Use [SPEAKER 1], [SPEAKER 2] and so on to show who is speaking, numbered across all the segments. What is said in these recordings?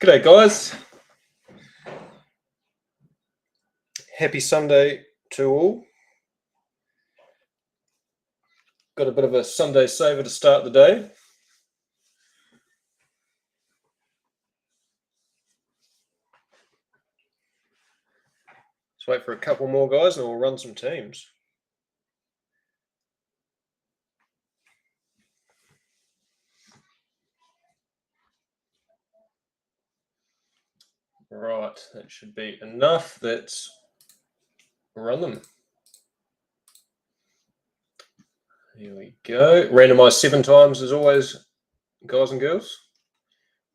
[SPEAKER 1] G'day guys, happy Sunday to all. Got a bit of a Sunday saver to start the day. Let's wait for a couple more guys and we'll run some teams. Right, that should be enough. Let's run them. Here we go. Randomize 7 times as always, guys and girls.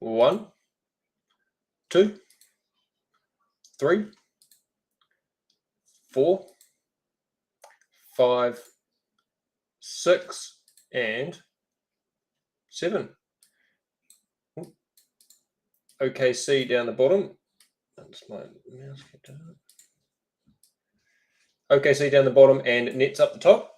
[SPEAKER 1] 1, 2, 3, 4, 5, 6, and 7. OKC down the bottom. That's my mouse. OKC down the bottom and Nets up the top.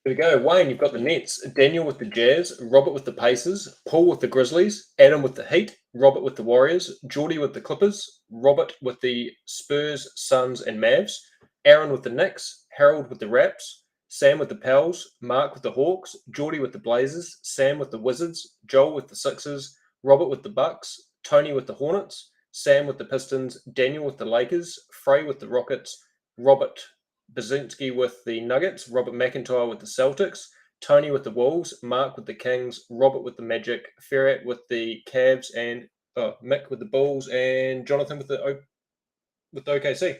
[SPEAKER 1] Here we go. Wayne, you've got the Nets. Daniel with the Jazz. Robert with the Pacers. Paul with the Grizzlies. Adam with the Heat. Robert with the Warriors. Geordie with the Clippers. Robert with the Spurs, Suns, and Mavs. Aaron with the Knicks. Harold with the Raps. Sam with the Pels. Mark with the Hawks. Geordie with the Blazers. Sam with the Wizards. Joel with the Sixers. Robert with the Bucks. Tony with the Hornets. Sam with the Pistons. Daniel with the Lakers. Frey with the Rockets. Robert Bazinski with the Nuggets, Robert McIntyre with the Celtics, Tony with the Wolves, Mark with the Kings, Robert with the Magic, Ferret with the Cavs, and Mick with the Bulls, and Jonathan with the OKC.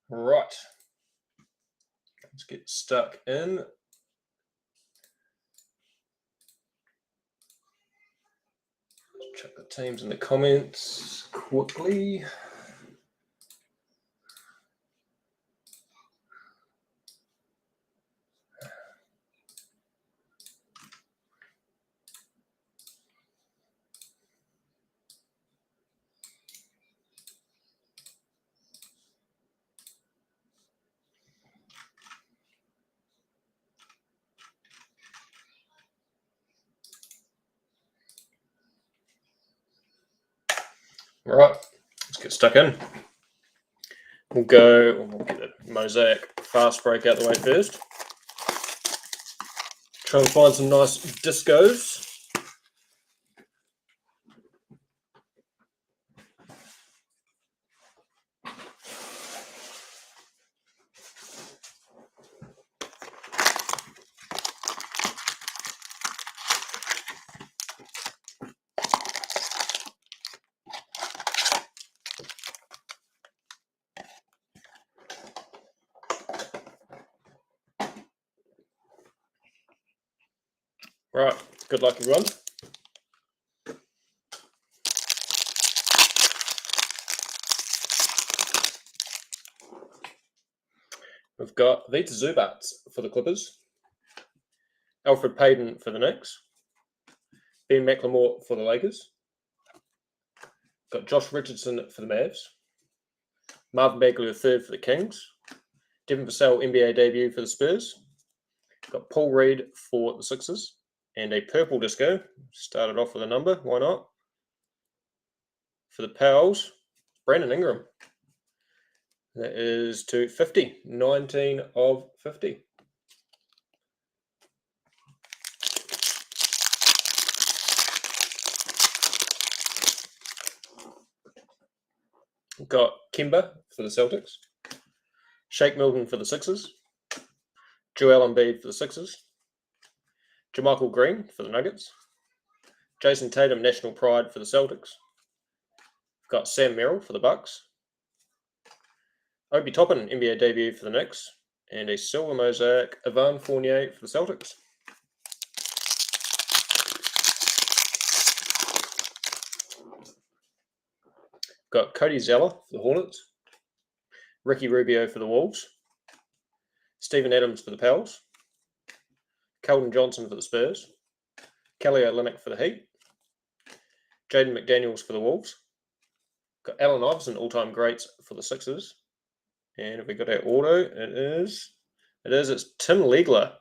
[SPEAKER 1] Right, let's get stuck in. Let's check the teams in the comments quickly. Right, let's get stuck in. We'll get the Mosaic fast break out the way first. Try and find some nice discos. Right, good luck everyone. We've got Vita Zubats for the Clippers, Alfred Payton for the Knicks, Ben McLemore for the Lakers, got Josh Richardson for the Mavs, Marvin Bagley III for the Kings, Devin Vassell NBA debut for the Spurs, got Paul Reed for the Sixers, and a purple disco. Started off with a number, why not? For the Pels, Brandon Ingram. That is to 50, 19 of 50. Got Kemba for the Celtics, Shake Milton for the Sixers, Joel Embiid for the Sixers, Jermichael Green for the Nuggets, Jason Tatum, National Pride for the Celtics. Got Sam Merrill for the Bucks, Obi Toppin, NBA debut for the Knicks. And a silver mosaic, Evan Fournier for the Celtics. Got Cody Zeller for the Hornets. Ricky Rubio for the Wolves. Steven Adams for the Pels. Keldon Johnson for the Spurs. Kelly Olynyk for the Heat. Jaden McDaniels for the Wolves. Got Allen Iverson, all-time greats for the Sixers. And if we got our auto, it's Tim Legler.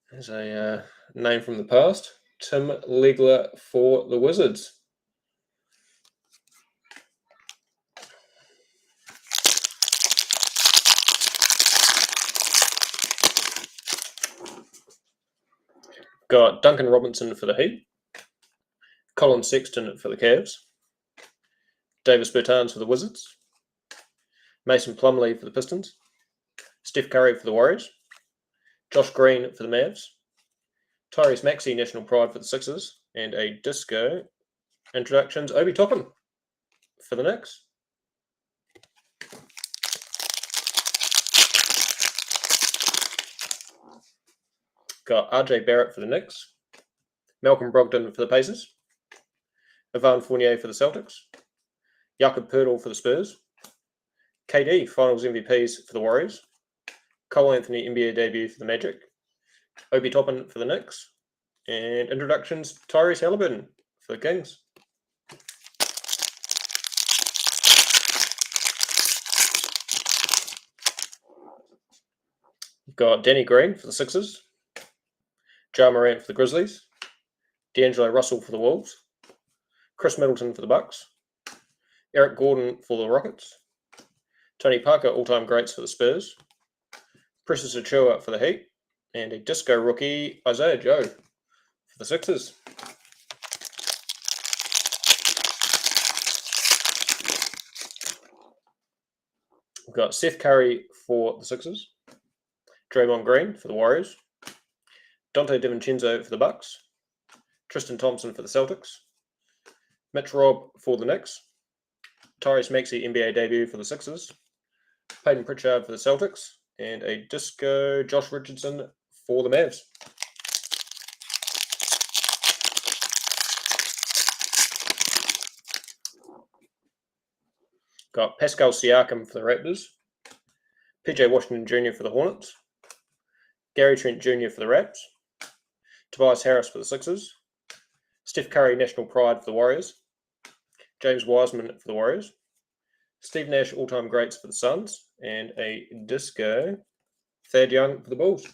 [SPEAKER 1] There's a name from the past. Tim Legler for the Wizards. Got Duncan Robinson for the Heat. Colin Sexton for the Cavs. Davis Bertans for the Wizards. Mason Plumlee for the Pistons. Steph Curry for the Warriors. Josh Green for the Mavs. Tyrese Maxey, national pride for the Sixers. And a disco introductions, Obi Toppin for the Knicks. Got RJ Barrett for the Knicks. Malcolm Brogdon for the Pacers. Evan Fournier for the Celtics. Jakob Poeltl for the Spurs. KD, Finals MVPs for the Warriors. Cole Anthony, NBA debut for the Magic. Obi Toppin for the Knicks. And introductions, Tyrese Halliburton for the Kings. Got Danny Green for the Sixers. Ja Morant for the Grizzlies. D'Angelo Russell for the Wolves. Chris Middleton for the Bucks. Eric Gordon for the Rockets. Tony Parker, all-time greats for the Spurs. Precious Achiuwa for the Heat. And a disco rookie, Isaiah Joe for the Sixers. We've got Seth Curry for the Sixers. Draymond Green for the Warriors. Dante DiVincenzo for the Bucks. Tristan Thompson for the Celtics. Mitch Robb for the Knicks. Tyrese Maxey, NBA debut for the Sixers. Peyton Pritchard for the Celtics. And a disco Josh Richardson for the Mavs. Got Pascal Siakam for the Raptors. PJ Washington Jr. for the Hornets. Gary Trent Jr. for the Raps. Tobias Harris for the Sixers. Steph Curry, national pride for the Warriors. James Wiseman for the Warriors. Steve Nash, all-time greats for the Suns. And a disco Thad Young for the Bulls.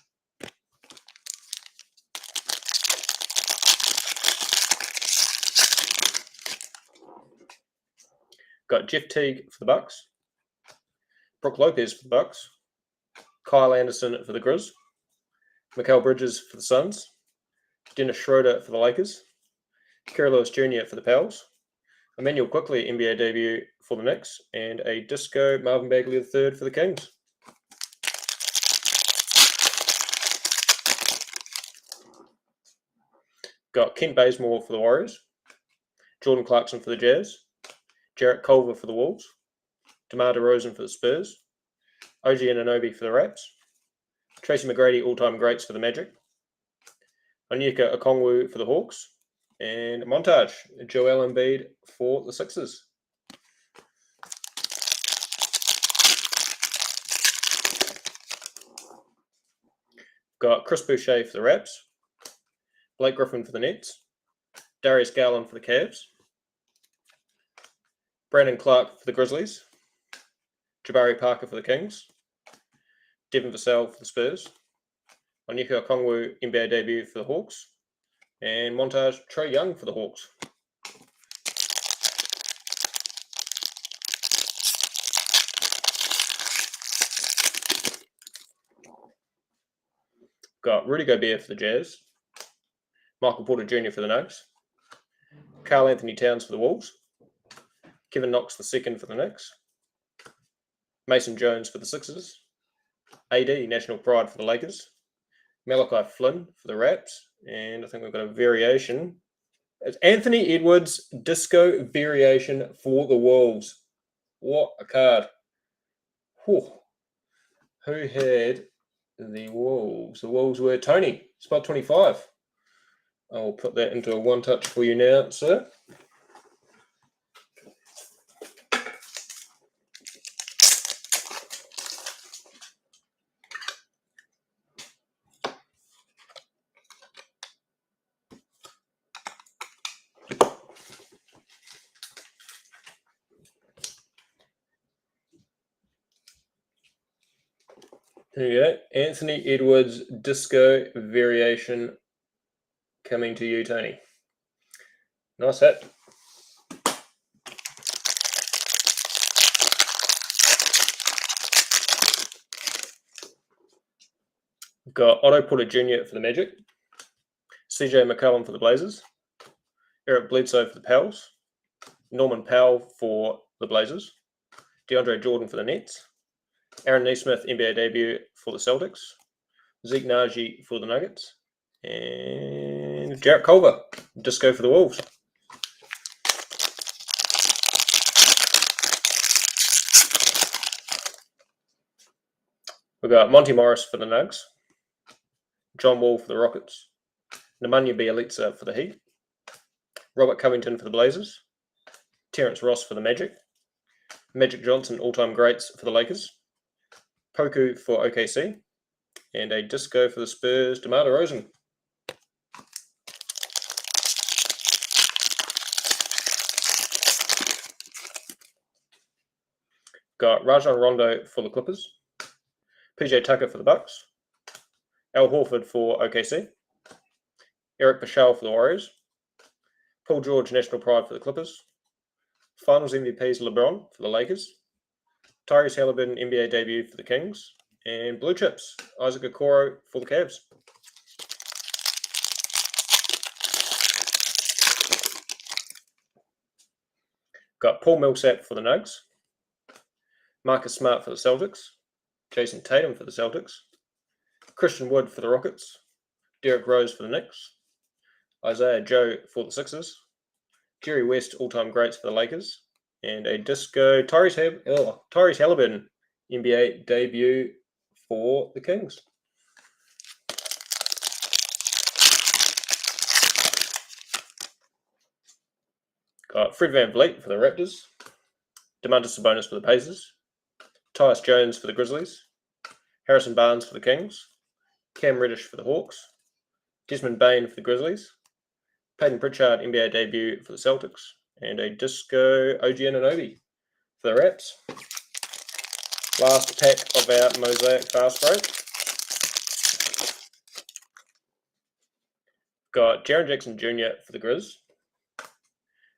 [SPEAKER 1] Got Jeff Teague for the Bucks. Brook Lopez for the Bucks. Kyle Anderson for the Grizz. Mikal Bridges for the Suns. Dennis Schroeder for the Lakers. Kerry Lewis Jr. for the Pels. Emmanuel Quickley, NBA debut for the Knicks. And a disco Marvin Bagley III for the Kings. Got Kent Bazemore for the Warriors. Jordan Clarkson for the Jazz. Jarrett Culver for the Wolves. DeMar DeRozan for the Spurs. OG Anunoby for the Raps. Tracy McGrady, all-time greats for the Magic. Onyeka Okongwu for the Hawks. And montage, Joel Embiid for the Sixers. Got Chris Boucher for the Raps. Blake Griffin for the Nets. Darius Garland for the Cavs. Brandon Clark for the Grizzlies. Jabari Parker for the Kings. Devin Vassell for the Spurs. Onyeka Okongwu, NBA debut for the Hawks. And montage, Trae Young for the Hawks. Got Rudy Gobert for the Jazz. Michael Porter Jr. for the Nuggets. Karl Anthony Towns for the Wolves. Kevin Knox II for the Knicks. Mason Jones for the Sixers. AD, national pride for the Lakers. Malachi Flynn for the Raps. And I think we've got a variation. It's Anthony Edwards, disco variation for the Wolves. What a card. Whew. Who had the Wolves? The Wolves were Tony, spot 25. I'll put that into a one touch for you now, sir. There you go. Anthony Edwards Disco Variation coming to you, Tony. Nice hit. We've got Otto Porter Jr. for the Magic, CJ McCollum for the Blazers, Eric Bledsoe for the Pels, Norman Powell for the Blazers, DeAndre Jordan for the Nets, Aaron Nesmith NBA debut for the Celtics, Zeke Naji for the Nuggets, and Jarrett Culver, Disco for the Wolves. We've got Monty Morris for the Nugs, John Wall for the Rockets, Nemanja Bjelica for the Heat, Robert Covington for the Blazers, Terrence Ross for the Magic, Magic Johnson all-time greats for the Lakers, Poku for OKC, and a Disco for the Spurs, DeMar DeRozan. Got Rajon Rondo for the Clippers, PJ Tucker for the Bucks, Al Horford for OKC, Eric Paschall for the Warriors, Paul George National Pride for the Clippers, Finals MVPs LeBron for the Lakers, Tyrese Halliburton NBA debut for the Kings, and Blue Chips Isaac Okoro for the Cavs. Got Paul Millsap for the Nugs, Marcus Smart for the Celtics, Jason Tatum for the Celtics, Christian Wood for the Rockets, Derrick Rose for the Knicks, Isaiah Joe for the Sixers, Jerry West all-time greats for the Lakers, and a Disco Tyrese Halliburton NBA debut for the Kings. Got Fred VanVleet for the Raptors, Domantas Sabonis for the Pacers, Tyus Jones for the Grizzlies, Harrison Barnes for the Kings, Cam Reddish for the Hawks, Desmond Bane for the Grizzlies, Peyton Pritchard NBA debut for the Celtics, and a Disco OG Anunoby for the Raps. Last pack of our Mosaic Fast Break. Got Jaren Jackson Jr. for the Grizz,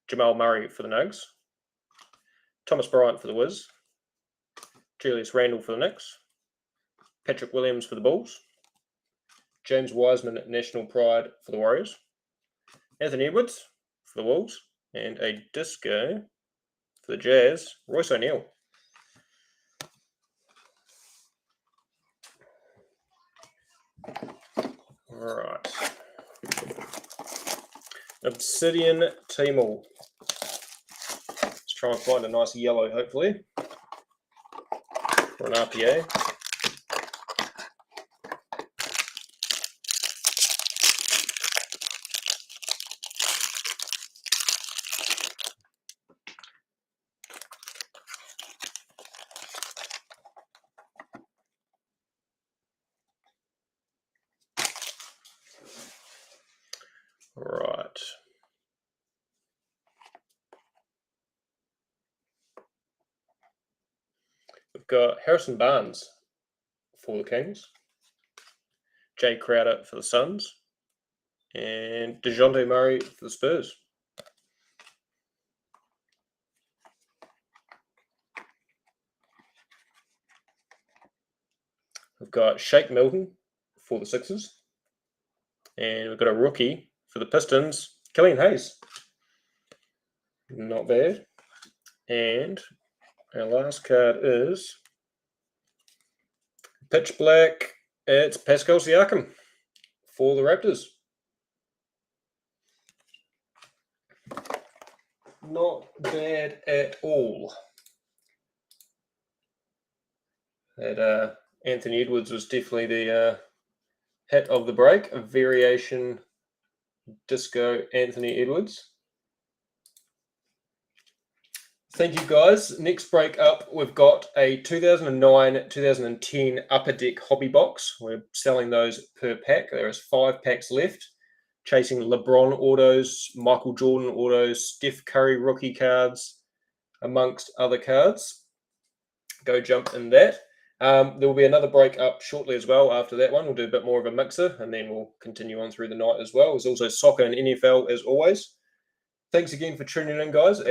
[SPEAKER 1] Jamal Murray for the Nugs, Thomas Bryant for the Wiz, Julius Randle for the Knicks, Patrick Williams for the Bulls, James Wiseman National Pride for the Warriors, Anthony Edwards for the Wolves, and a Disco for the Jazz, Royce O'Neal. All right. Obsidian Teemal. Let's try and find a nice yellow, hopefully, for an RPA. All right. We've got Harrison Barnes for the Kings, Jay Crowder for the Suns, and DeJounte Murray for the Spurs. We've got Shake Milton for the Sixers, and we've got a rookie for the Pistons, Killian Hayes. Not bad. And our last card is Pitch Black. It's Pascal Siakam for the Raptors. Not bad at all. That Anthony Edwards was definitely the hit of the break. A variation disco Anthony Edwards. Thank you, guys. Next break up, we've got a 2009-2010 Upper Deck hobby box. We're selling those per pack. There is 5 packs left. Chasing LeBron autos, Michael Jordan autos, Steph Curry rookie cards, amongst other cards. Go jump in that. There will be another break up shortly as well after that one. We'll do a bit more of a mixer, and then we'll continue on through the night as well. There's also soccer and NFL as always. Thanks again for tuning in, guys. And